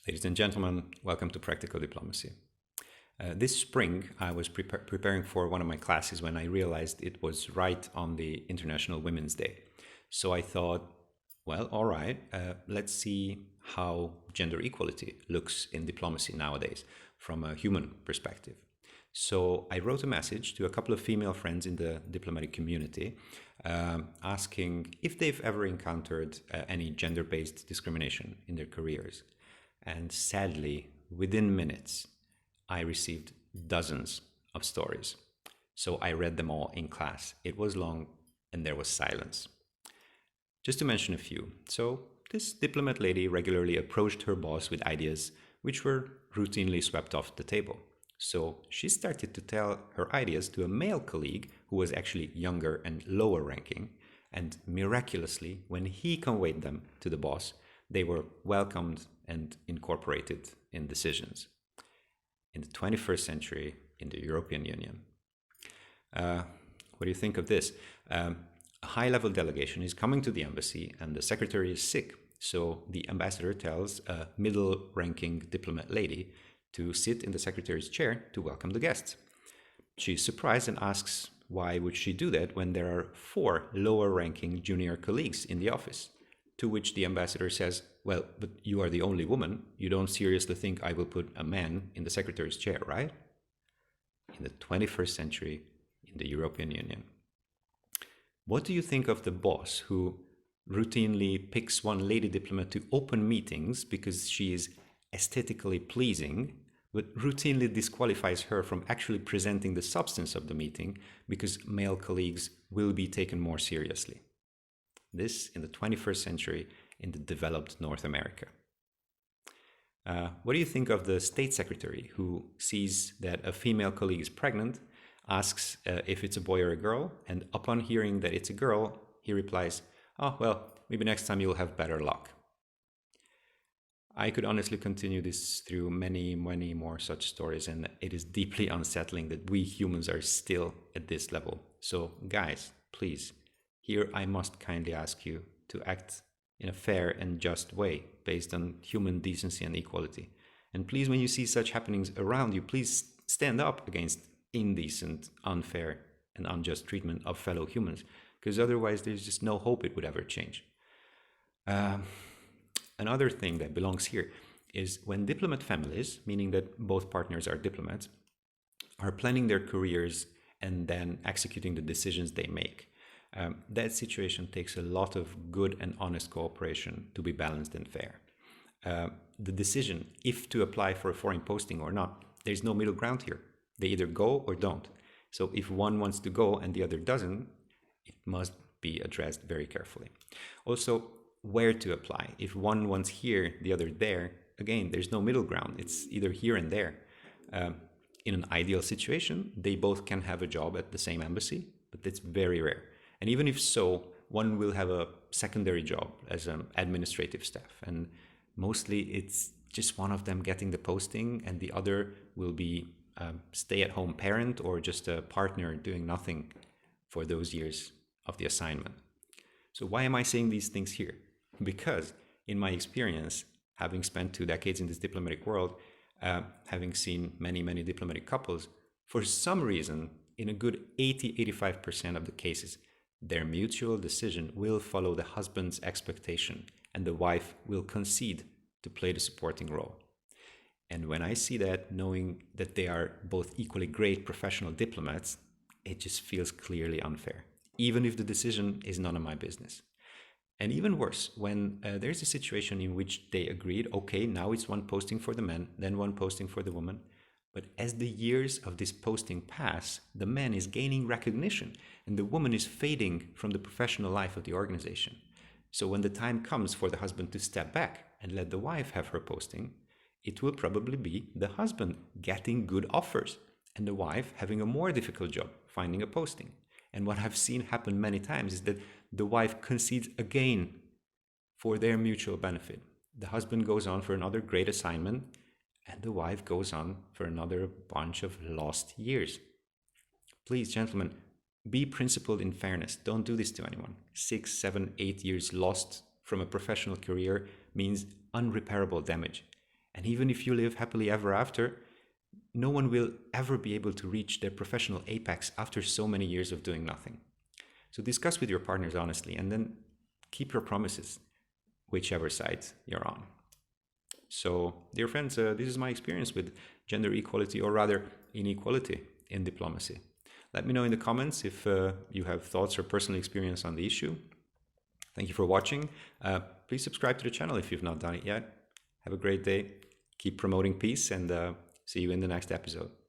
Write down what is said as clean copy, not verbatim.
Ladies and gentlemen, welcome to Practical Diplomacy. This spring, I was preparing for one of my classes when I realized it was right on the International Women's Day. So I thought, well, all right, let's see how gender equality looks in diplomacy nowadays from a human perspective. So I wrote a message to a couple of female friends in the diplomatic community asking if they've ever encountered any gender-based discrimination in their careers. And sadly, within minutes, I received dozens of stories. So I read them all in class. It was long and there was silence. Just to mention a few. So this diplomat lady regularly approached her boss with ideas which were routinely swept off the table. So she started to tell her ideas to a male colleague who was actually younger and lower ranking. And miraculously, when he conveyed them to the boss, they were welcomed and incorporated in decisions. In the 21st century, in the European Union. What do you think of this? A high-level delegation is coming to the embassy and the secretary is sick. So the ambassador tells a middle-ranking diplomat lady to sit in the secretary's chair to welcome the guests. She's surprised and asks why would she do that when there are 4 lower-ranking junior colleagues in the office? To which the ambassador says, well, but you are the only woman. You don't seriously think I will put a man in the secretary's chair, right? In the 21st century, in the European Union. What do you think of the boss who routinely picks one lady diplomat to open meetings because she is aesthetically pleasing, but routinely disqualifies her from actually presenting the substance of the meeting because male colleagues will be taken more seriously? This in the 21st century in the developed North America. What do you think of the state secretary who sees that a female colleague is pregnant, asks if it's a boy or a girl, and upon hearing that it's a girl, he replies, oh, well, maybe next time you'll have better luck. I could honestly continue this through many, many more such stories, and it is deeply unsettling that we humans are still at this level. So guys, please, here I must kindly ask you to act in a fair and just way based on human decency and equality. And please, when you see such happenings around you, please stand up against indecent, unfair, and unjust treatment of fellow humans, because otherwise there's just no hope it would ever change. Another thing that belongs here is when diplomat families, meaning that both partners are diplomats, are planning their careers and then executing the decisions they make. That situation takes a lot of good and honest cooperation to be balanced and fair. The decision if to apply for a foreign posting or not, there's no middle ground here. They either go or don't. So if one wants to go and the other doesn't, it must be addressed very carefully. Also, where to apply. If one wants here, the other there, again, there's no middle ground. It's either here and there. In an ideal situation, they both can have a job at the same embassy, but that's very rare. And even if so, one will have a secondary job as an administrative staff. And mostly it's just one of them getting the posting and the other will be a stay-at-home parent or just a partner doing nothing for those years of the assignment. So why am I saying these things here? Because in my experience, having spent 2 decades in this diplomatic world, having seen many, many diplomatic couples, for some reason, in a good 80-85% of the cases, their mutual decision will follow the husband's expectation and the wife will concede to play the supporting role. And when I see that, knowing that they are both equally great professional diplomats, it just feels clearly unfair, even if the decision is none of my business. And even worse, when there's a situation in which they agreed, okay, now it's one posting for the man, then one posting for the woman. But as the years of this posting pass, the man is gaining recognition and the woman is fading from the professional life of the organization. So when the time comes for the husband to step back and let the wife have her posting, it will probably be the husband getting good offers and the wife having a more difficult job finding a posting. And what I've seen happen many times is that the wife concedes again for their mutual benefit. The husband goes on for another great assignment and the wife goes on for another bunch of lost years. Please, gentlemen, be principled in fairness. Don't do this to anyone. 6, 7, 8 years lost from a professional career means unrepairable damage. And even if you live happily ever after, no one will ever be able to reach their professional apex after so many years of doing nothing. So discuss with your partners honestly, and then keep your promises, whichever side you're on. So, dear friends, this is my experience with gender equality, or rather inequality, in diplomacy. Let me know in the comments if you have thoughts or personal experience on the issue. Thank you for watching. Please subscribe to the channel if you've not done it yet. Have a great day. Keep promoting peace, and see you in the next episode.